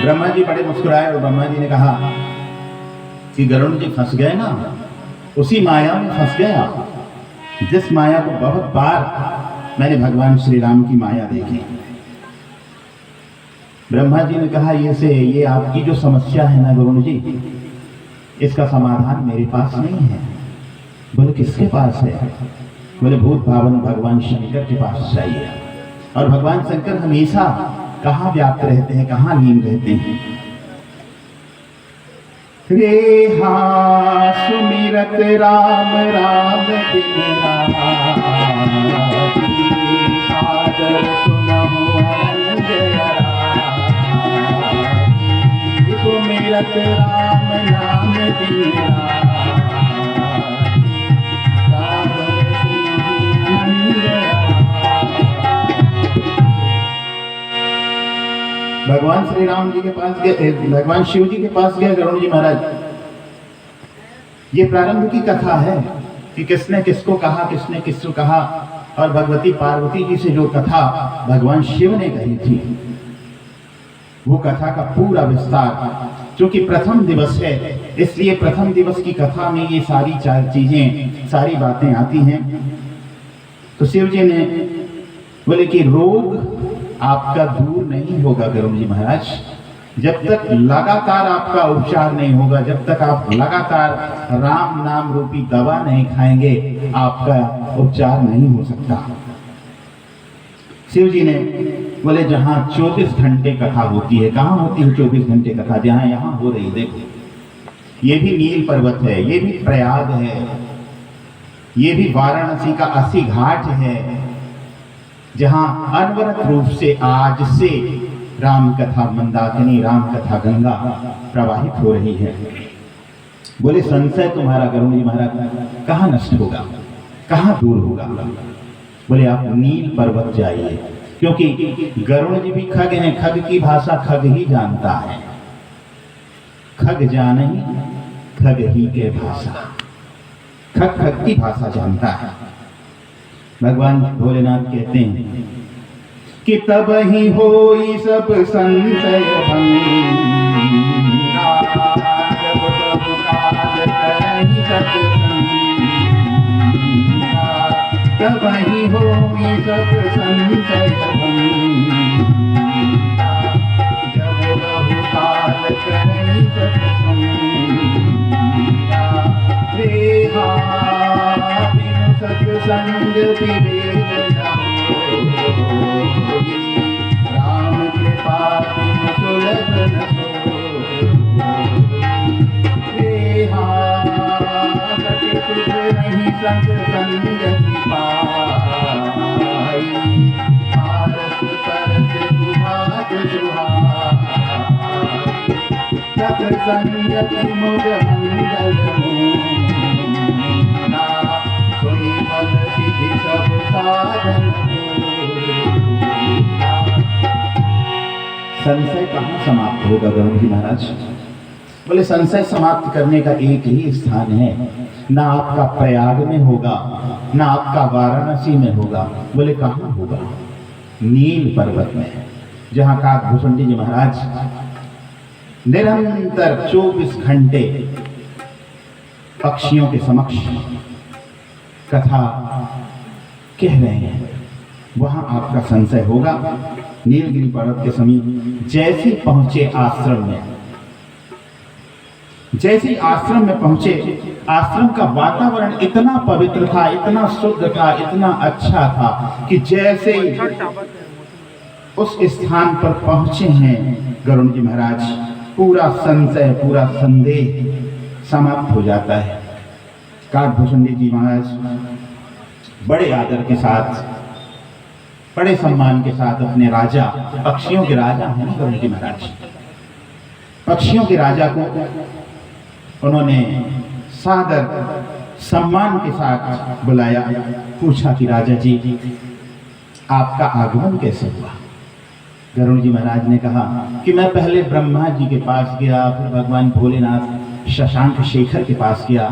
ब्रह्मा जी बड़े मुस्कुराए और ब्रह्मा जी ने कहा कि गरुड़ जी फंस गए ना, उसी माया में फंस गया जिस माया को बहुत बार मैंने भगवान श्री राम की माया देखी। ब्रह्मा जी ने कहा ये आपकी जो समस्या है ना गरुड़ जी, इसका समाधान मेरे पास नहीं है। बोले किसके पास है? बोले भूत भावन भगवान शंकर के पास चाहिए। और भगवान शंकर हमेशा कहाँ व्याप्त रहते हैं, कहाँ लीन रहते हैं? रे हाँ सुमिरत राम राम दिन सादर सुनहु सुमिरत राम नाम दिन भगवान श्री राम जी के पास गए, भगवान शिव जी के पास गए गरुड़ जी महाराज। ये प्रारंभ की कथा है कि किसने किसको कहा, किसने किसको कहा, और भगवती पार्वती जी से जो कथा भगवान शिव ने कही थी वो कथा का पूरा विस्तार, क्योंकि प्रथम दिवस है इसलिए प्रथम दिवस की कथा में ये सारी चार चीजें, सारी बातें आती हैं। तो शिव जी ने बोले कि रोग आपका दूर नहीं होगा गरुड़ जी महाराज, जब तक लगातार आपका उपचार नहीं होगा, जब तक आप लगातार राम नाम रूपी दवा नहीं खाएंगे आपका उपचार नहीं हो सकता। शिव जी ने बोले जहां 24 घंटे कथा होती है, कहाँ होती है 24 घंटे कथा? जहां यहाँ हो रही, देखो ये भी नील पर्वत है, ये भी प्रयाग है, ये भी वाराणसी का 80 घाट है, जहां अनवरत रूप से आज से राम कथा मंदाकिनी, राम कथा गंगा प्रवाहित हो रही है। बोले संशय तुम्हारा गरुड़ जी महाराज कहाँ नष्ट होगा, कहाँ दूर होगा? बोले आप नील पर्वत जाइए, क्योंकि गरुड़ जी भी खग हैं, खग की भाषा खग ही जानता है। खग जानही खग ही के भाषा, खग खग की भाषा जानता है। भगवान भोलेनाथ कहते हैं कि तब ही होई सब संशय भंगा, जब तब काल करहि सत्संगा, तब ही होई सब संशय भंगा, जब तब काल करहि सत्संगा। रे सत्संग विवेक न होई, राम कृपा बिन सुलभ न होई। रे सत्य सुख नहीं सत्संग पाई, पारस परस दुहात दुहाई, सत्संगति मुझ मंगल मूना, सोई फल सिद्धि सब साधन। संशय कहाँ समाप्त होगा गरुड़ जी महाराज? बोले संशय समाप्त करने का एक ही स्थान है, ना आपका प्रयाग में होगा, ना आपका वाराणसी में होगा। बोले कहाँ होगा? नील पर्वत में, जहाँ काकभूषुंडी जी महाराज निरंतर 24 घंटे पक्षियों के समक्ष कथा कह रहे हैं, वहां आपका संशय होगा। नीलगिरी पर्वत के समीप जैसे पहुंचे आश्रम में, जैसे आश्रम में पहुंचे, आश्रम का वातावरण इतना पवित्र था, इतना शुद्ध था, इतना अच्छा था कि जैसे उस स्थान पर पहुंचे हैं गरुड़ जी महाराज, पूरा संशय, पूरा संदेह समाप्त हो जाता है। काकभूषुंडी जी महाराज बड़े आदर के साथ, बड़े सम्मान के साथ अपने राजा, पक्षियों के राजा हैं ना गरुड़ जी महाराज, पक्षियों के राजा को उन्होंने सादर सम्मान के साथ बुलाया। पूछा कि राजा जी आपका आगमन कैसे हुआ? गरुड़ जी महाराज ने कहा कि मैं पहले ब्रह्मा जी के पास गया, फिर भगवान भोलेनाथ शशांक शेखर के पास गया,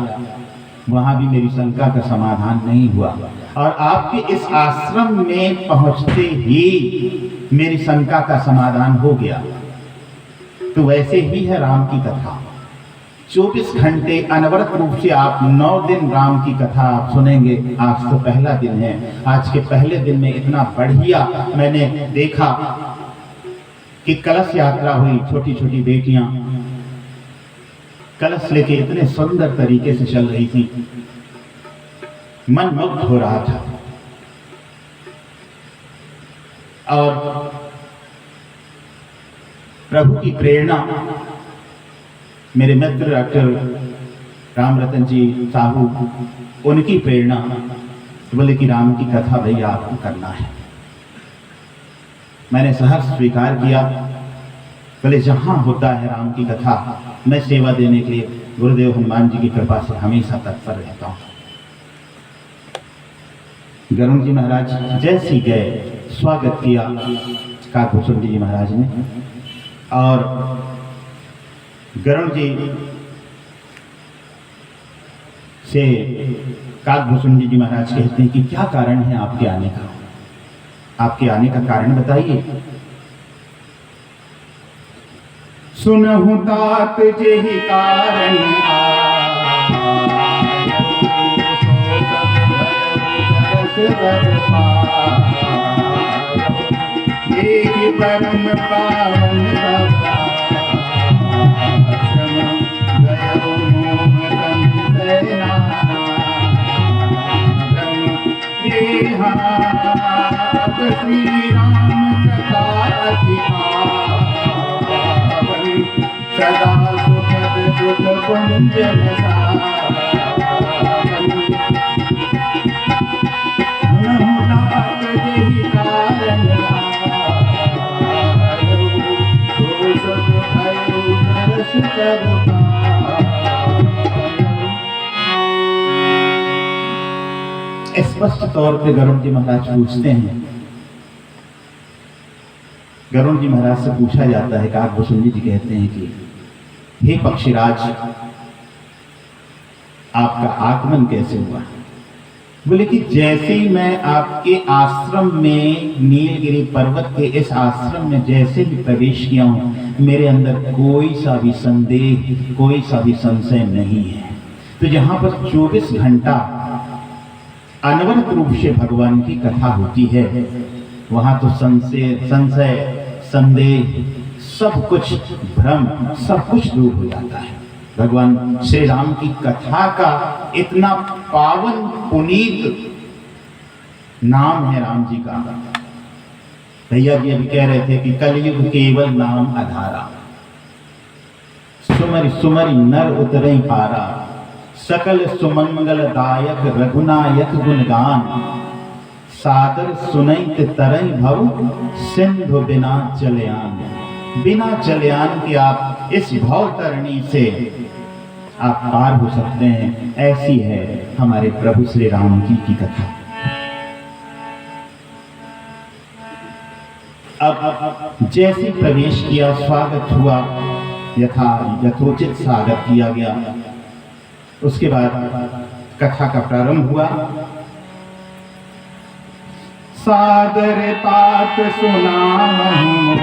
वहां भी मेरी शंका का समाधान नहीं हुआ, और आपके इस आश्रम में पहुंचते ही मेरी शंका का समाधान हो गया। तो वैसे ही है राम की कथा। 24 घंटे अनवरत रूप से आप 9 दिन राम की कथा आप सुनेंगे। आज तो पहला दिन है। आज के पहले दिन में इतना बढ़िया मैंने देखा कि कलश यात्रा हुई। छोटी छोटी बेटियां कलश लेके इतने सुंदर तरीके से चल रही थी, मन मुग्ध हो रहा था। और प्रभु की प्रेरणा, मेरे मित्र डॉक्टर राम रतन जी साहू, उनकी प्रेरणा, बोले कि राम की कथा भैया आपको करना है। मैंने सहर्ष स्वीकार किया। बोले जहां होता है राम की कथा, मैं सेवा देने के लिए गुरुदेव हनुमान जी की कृपा से हमेशा तत्पर रहता हूं। गरुण जी महाराज जैसे ही गए, स्वागत किया काकभूषण जी महाराज ने। और गरुण जी से काकभूषण जी महाराज कहते हैं कि क्या कारण है आपके आने का, आपके आने का कारण बताइए। सुनहु तात जेहि कारण एक परम पावन श्री राम कथा सदा सुखद दुख कुंजन स्पष्ट तौर पे गरुण जी महाराज पूछते हैं। गरुण जी महाराज से पूछा जाता है, काकभूषण जी कहते हैं कि हे पक्षीराज, आपका आगमन कैसे हुआ? बोले कि जैसे ही मैं आपके आश्रम में, नीलगिरी पर्वत के इस आश्रम में जैसे ही प्रवेश किया हूं, मेरे अंदर कोई सा भी संदेह, कोई सा भी संशय नहीं है। तो जहां पर 24 घंटा अनवरत रूप से भगवान की कथा होती है, वहां तो संशय, संदेह, सब कुछ, भ्रम, सब कुछ दूर हो जाता है। भगवान श्री राम की कथा का इतना पावन पुनीत नाम है राम जी का। भैया जी अभी कह रहे थे कि कलयुग केवल नाम आधारा, सुमरि सुमरि नर उतरई पारा, सकल सुमंगलदायक रघुनायक गुणगान, सादर सुनैत तरई भव सिंधु बिना चलयान। बिना चलयान के आप इस भव तरणी से आप पार हो सकते हैं। ऐसी है हमारे प्रभु श्री राम जी की कथा। अब जैसे प्रवेश किया, स्वागत हुआ, यथोचित स्वागत किया गया। उसके बाद कथा का प्रारंभ हुआ। सादर तात सुनाऊं,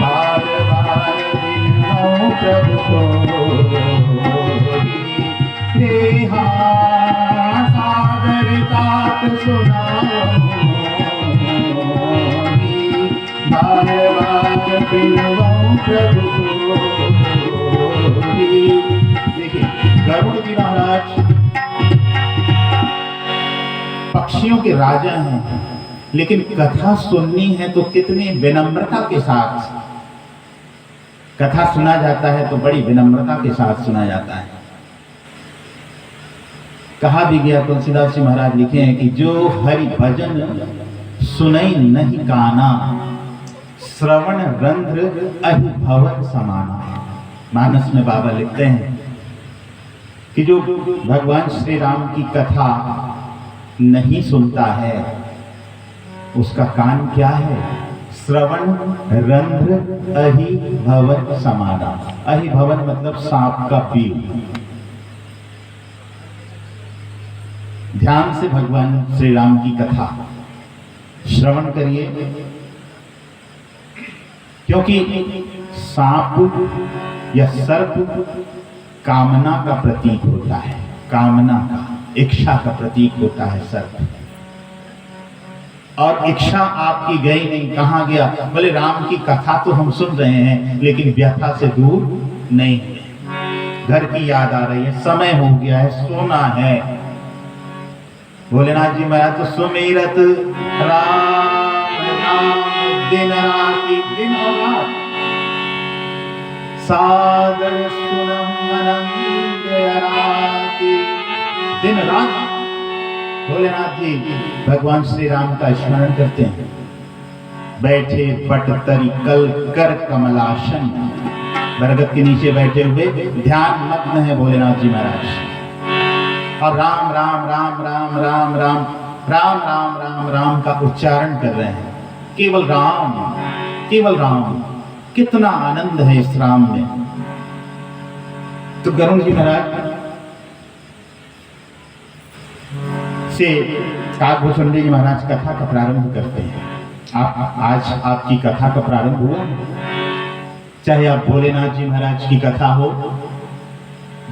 बार बार बिनऊं प्रभु कोई, सादर तात सुनाऊं, बार बार बिनऊं प्रभु कोई। देखिए गरुड़ जी महाराज पक्षियों के राजा हैं, लेकिन कथा सुननी है तो कितनी विनम्रता के साथ कथा सुना जाता है, तो बड़ी विनम्रता के साथ सुना जाता है। कहा भी गया, तुलसीदास जी महाराज लिखे हैं कि जो हरि भजन सुनई नहीं काना, श्रवण रंध्र अहि भवन समाना। मानस में बाबा लिखते हैं कि जो भगवान श्री राम की कथा नहीं सुनता है, उसका कान क्या है? श्रवण रंध्र अहि भवन समाना। अहि भवन मतलब सांप का पीर। ध्यान से भगवान श्री राम की कथा श्रवण करिए। क्योंकि सांप या सर्प कामना का प्रतीक होता है, कामना का, इच्छा का प्रतीक होता है सर्प। और इच्छा आपकी गई नहीं, कहां गया? बोले राम की कथा तो हम सुन रहे हैं लेकिन व्यथा से दूर नहीं है। घर की याद आ रही है, समय हो गया है, सोना है। भोलेनाथ जी महाराज तो सुमिरत राम नाम दिन राति, दिन और रात सादर सुनम आनंद राति, दिन रात भोलेनाथ जी भगवान श्री राम का स्मरण करते हैं। बैठे बट तरी कल कर कमलासन, बरगद के नीचे बैठे हुए ध्यान मग्न है भोलेनाथ जी महाराज। और राम राम राम राम राम राम राम राम राम राम का उच्चारण कर रहे हैं। केवल राम, केवल राम। कितना आनंद है इस राम में। तो गरुड़ जी महाराज से काकभूषण जी महाराज कथा का प्रारंभ करते हैं। आज आपकी कथा का प्रारंभ हुआ, चाहे आप भोलेनाथ जी महाराज की कथा हो,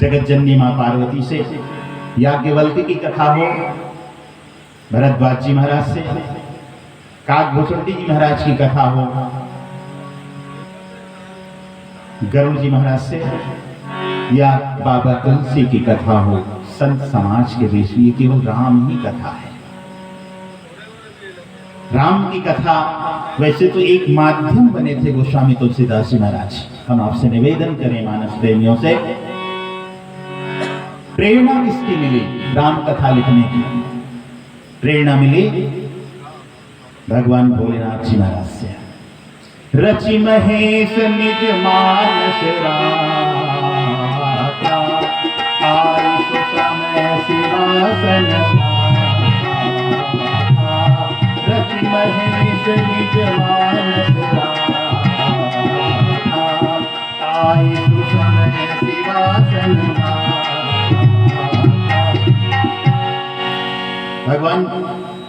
जगत जननी मां पार्वती से, याज्ञवल्क्य की कथा हो भरद्वाज जी महाराज से, काकभूषण जी महाराज की कथा हो गरुड़ जी महाराज से, या बाबा तुलसी की कथा हो संत समाज के बीच में, ये केवल राम ही कथा है। राम की कथा वैसे तो एक माध्यम बने थे गोस्वामी तुलसीदास जी महाराज। हम आपसे निवेदन करें मानस प्रेमियों से, प्रेरणा किसकी मिली राम कथा लिखने की? प्रेरणा मिली भगवान भोलेनाथ जी महाराज से। रचि महेश निज मानस राता, आई सुसमय सिंहासन रचि महेश निज मानस राता, आई सुसमय सिंहासन। भगवान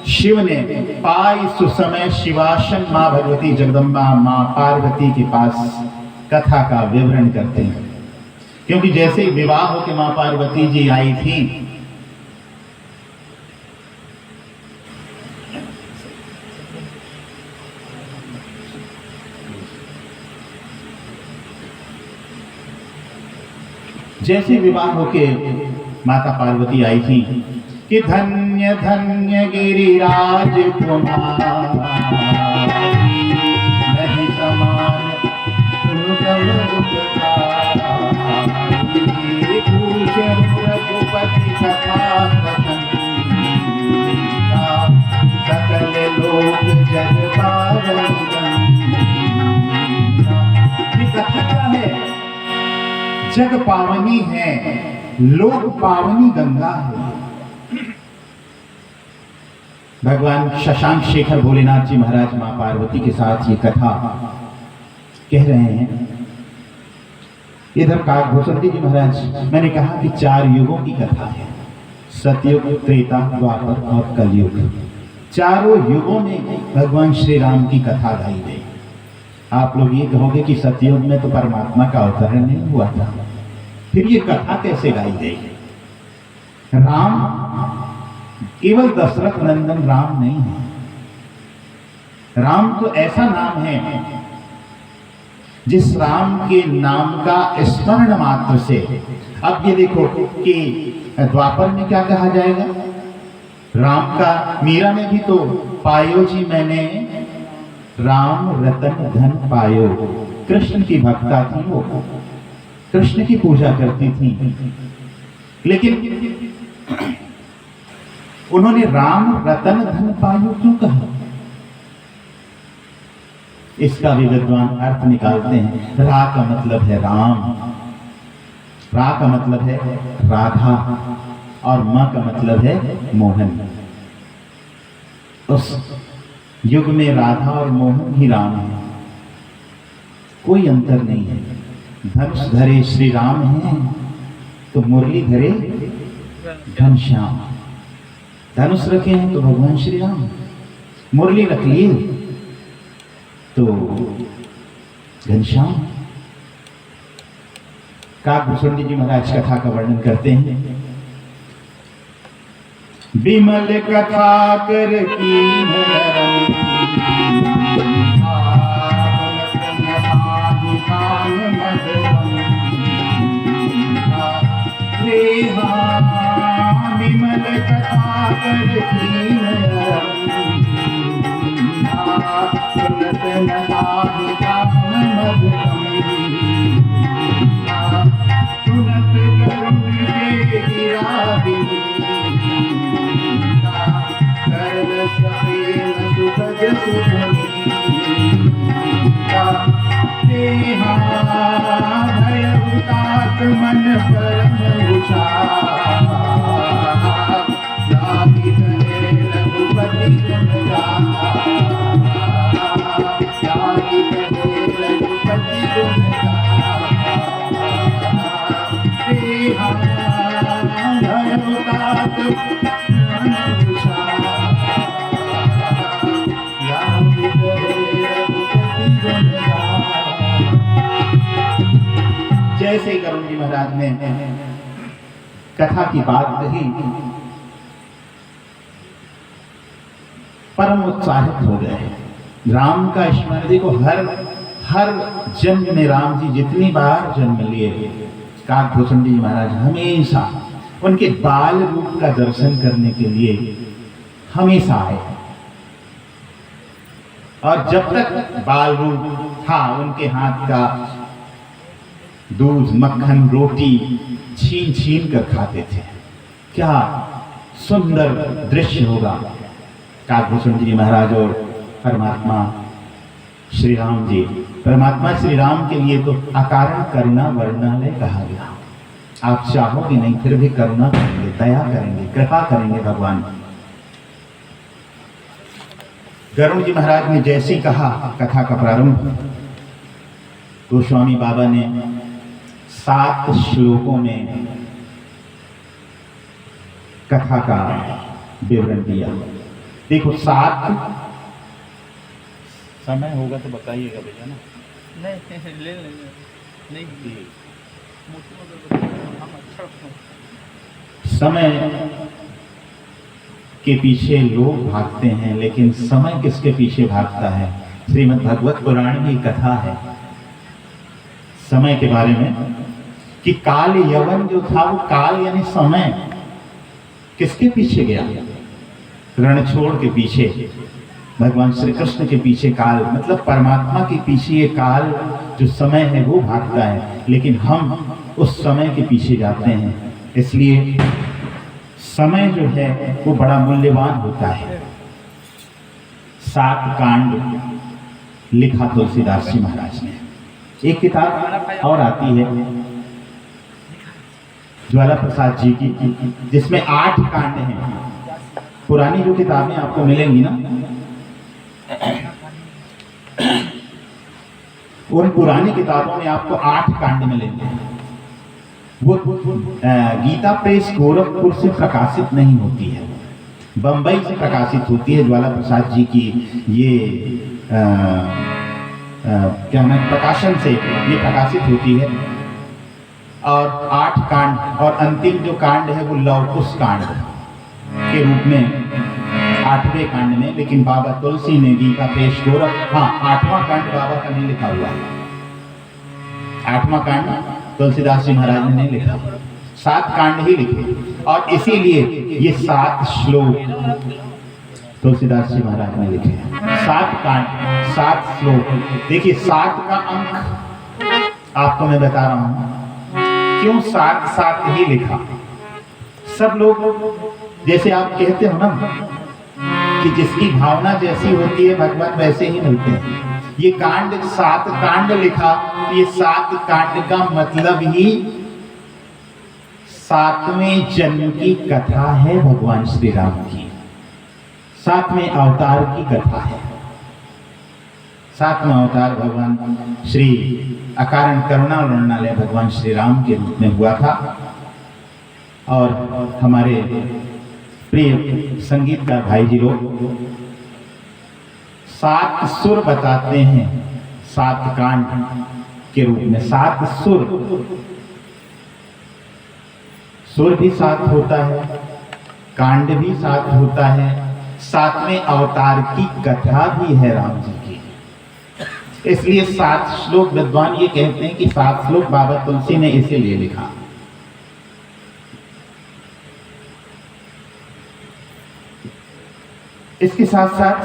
शिव ने पाई सुसमय शिवासन मां भगवती जगदम्बा मां पार्वती के पास कथा का विवरण करते हैं। क्योंकि जैसे विवाह हो के मां पार्वती जी आई थी, जैसे विवाह होके माता पार्वती आई थी कि धन्य धन्य गिरिराज कुमारी, नहीं समान पूछ रघुपति कथा सकल लोक जग पावन। ये कथा क्या है? जग पावनी है, लोक पावनी गंगा है। भगवान शशांक शेखर भोलेनाथ जी महाराज मां पार्वती के साथ ये कथा कह रहे हैं। इधर काकभूषण जी महाराज, मैंने कहा कि 4 युगों की कथा है, सतयुग, त्रेता, द्वापर और कलयुग। चारों युगों में भगवान श्री राम की कथा गाई गई। आप लोग ये कहोगे कि सतयुग में तो परमात्मा का अवतरण नहीं हुआ था, फिर ये कथा कैसे गाई गई? राम केवल दशरथ नंदन राम नहीं है। राम तो ऐसा नाम है जिस राम के नाम का स्मरण मात्र से, अब ये देखो कि द्वापर में क्या कहा जाएगा? राम का, मीरा में भी तो पायो जी मैंने राम रतन धन पायो। कृष्ण की भक्ता थी वो, कृष्ण की पूजा करती थी, लेकिन उन्होंने राम रतन धन पायो क्यों कहा? इसका भी विद्वान अर्थ निकालते हैं। रा का मतलब है राम, रा का मतलब है राधा, और मां का मतलब है मोहन। उस युग में राधा और मोहन ही राम है, कोई अंतर नहीं है। धनुष धरे श्री राम है तो मुरली धरे घनश्याम। धनुष रखे हैं तो भगवान श्री राम, मुरली रख लिए तो घनश्याम काकभूषुंडी जी महाराज कथा का वर्णन करते हैं। विमल कथा कर की विमल कथा कर की मन परम रघुपति जैसे करुण जी महाराज ने कथा की बात कही, परम उत्साहित हो गए। राम का स्मरण देखो, हर जन्म में राम जी जितनी बार जन्म लिए, काकभूषुंडी जी महाराज हमेशा उनके बाल रूप का दर्शन करने के लिए हमेशा आए। और जब तक बाल रूप था, उनके हाथ का दूध, मक्खन, रोटी छीन छीन कर खाते थे। क्या सुंदर दृश्य होगा। काकभूषुंडी जी महाराज और परमात्मा श्री राम जी, परमात्मा श्री राम के लिए तो अकारण करुणा वर्णनालय कहा गया। आप चाहोगे नहीं, फिर भी करुणा करेंगे, दया करेंगे, कृपा करेंगे भगवान। गरुड़ जी महाराज ने जैसे कहा कथा का प्रारंभ, तो स्वामी बाबा ने 7 श्लोकों में कथा का विवरण दिया। देखो 7 समय होगा तो बताइएगा भैया ना। नहीं ले लेंगे, नहीं समय के पीछे लोग भागते हैं, लेकिन समय किसके पीछे भागता है? श्रीमद् भागवत पुराण में कथा है समय के बारे में कि काल यवन जो था, वो काल यानी समय किसके पीछे गया? रणछोड़ के पीछे, भगवान श्री कृष्ण के पीछे काल, मतलब परमात्मा के पीछे ये काल जो समय है वो भागता है, लेकिन हम उस समय के पीछे जाते हैं। इसलिए समय जो है वो बड़ा मूल्यवान होता है। 7 कांड लिखा तुलसीदास जी महाराज ने। एक किताब और आती है ज्वाला प्रसाद जी की, जिसमें 8 कांड हैं। पुरानी जो किताबें आपको मिलेंगी ना, उन पुरानी किताबों में आपको 8 कांड मिलेंगे। वो गीता प्रेस गोरखपुर से प्रकाशित नहीं होती है, बंबई से प्रकाशित होती है। ज्वाला प्रसाद जी की ये क्या नाम, प्रकाशन से ये प्रकाशित होती है। और 8 कांड, और अंतिम जो कांड है वो लवकुश कांड के रूप में 8वें कांड में, लेकिन बाबा तुलसी ने गीता प्रेस गोरख, हाँ 8वां कांड बाबा का नहीं लिखा हुआ है। 8वां कांड तुलसीदास जी महाराज ने नहीं लिखा, 7 कांड ही लिखे। और इसीलिए ये 7 श्लोक तुलसीदास जी महाराज ने लिखे। 7 कांड, 7 श्लोक। देखिए 7 का अंक आपको मैं बता रहा हूं क्यों 7 ही लिखा। सब लोग जैसे आप कहते हो ना कि जिसकी भावना जैसी होती है भगवान वैसे ही मिलते हैं। ये कांड 7 कांड लिखा, ये 7 कांड का मतलब ही 7वें जन्म की कथा है भगवान श्री राम की, 7वें अवतार की कथा है। 7वां अवतार भगवान श्री अकारण करुणा वर्णनालय भगवान श्री राम के रूप में हुआ था। और हमारे प्रिय संगीतकार भाई जी लोग 7 सुर बताते हैं, 7 कांड के रूप में, 7 सुर, सुर भी 7 होता है, कांड भी 7 होता है, 7वें अवतार की कथा भी है राम जी की। इसलिए 7 श्लोक विद्वान ये कहते हैं कि 7 श्लोक बाबा तुलसी ने इसीलिए लिखा। इसके साथ साथ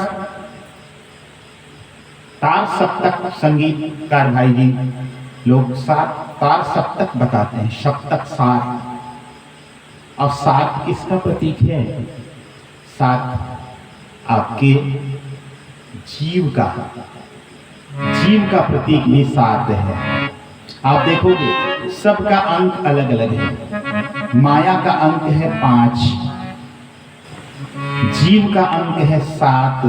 तार सप्तक, संगीतकार भाई जी लोग 7 तार सप्तक बताते हैं, सप्तक 7। और 7 किसका प्रतीक है? 7 आपके जीव का प्रतीक भी 7 है। आप देखोगे सबका अंक अलग अलग है। माया का अंक है 5, जीव का अंक है 7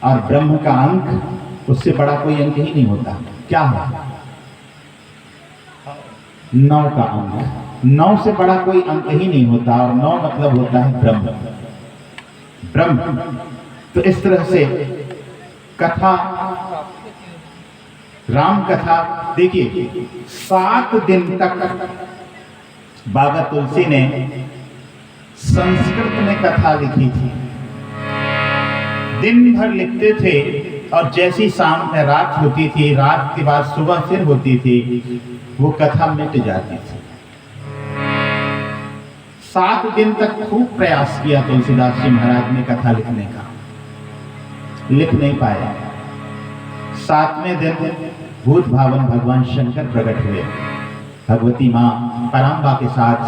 और ब्रह्म का अंक, उससे बड़ा कोई अंक ही नहीं होता। क्या है? 9 का अंक। 9 से बड़ा कोई अंक ही नहीं होता और 9 मतलब होता है ब्रह्म। ब्रह्म। तो इस तरह से कथा, राम कथा, देखिए 7 दिन तक बाबा तुलसी ने संस्कृत में कथा लिखी थी। दिन भर लिखते थे और जैसी शाम में रात होती थी, रात के बाद सुबह फिर होती थी, वो कथा मिट जाती थी। 7 दिन तक खूब प्रयास किया तुलसीदास जी महाराज ने कथा लिखने का, लिख नहीं पाया। 7वें दिन भूत भावन भगवान शंकर प्रकट हुए भगवती मां परांबा के साथ,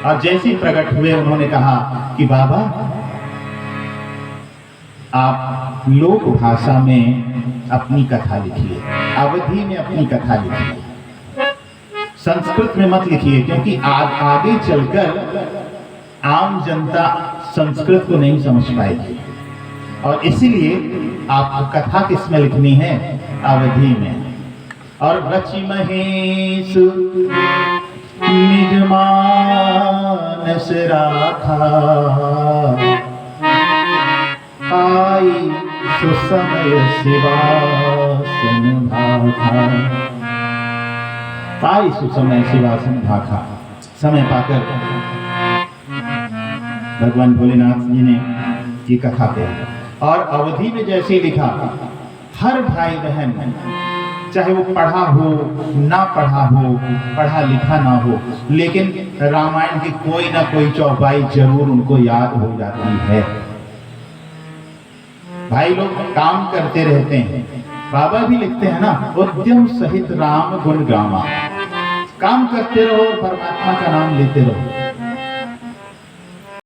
और जैसे प्रकट हुए उन्होंने कहा कि बाबा आप लोक भाषा में अपनी कथा लिखिए, अवधी में अपनी कथा लिखिए, संस्कृत में मत लिखिए, क्योंकि आगे चलकर आम जनता संस्कृत को नहीं समझ पाएगी। और इसीलिए आपको कथा किस में लिखनी है? अवधी में। और रचि महेश निज मानस राखा, आई सुसमय शिवासन भाखा। आई सुसमय शिवासन भाखा। समय पाकर भगवान भोलेनाथ जी ने ये कथा पे, और अवधि में जैसे लिखा, हर भाई बहन चाहे वो पढ़ा हो ना पढ़ा हो, पढ़ा लिखा ना हो, लेकिन रामायण की कोई ना कोई चौपाई जरूर उनको याद हो जाती है। भाई लोग काम करते रहते हैं, बाबा भी लिखते हैं ना, उद्यम सहित राम गुण गामा। काम करते रहो और परमात्मा का नाम लेते रहो।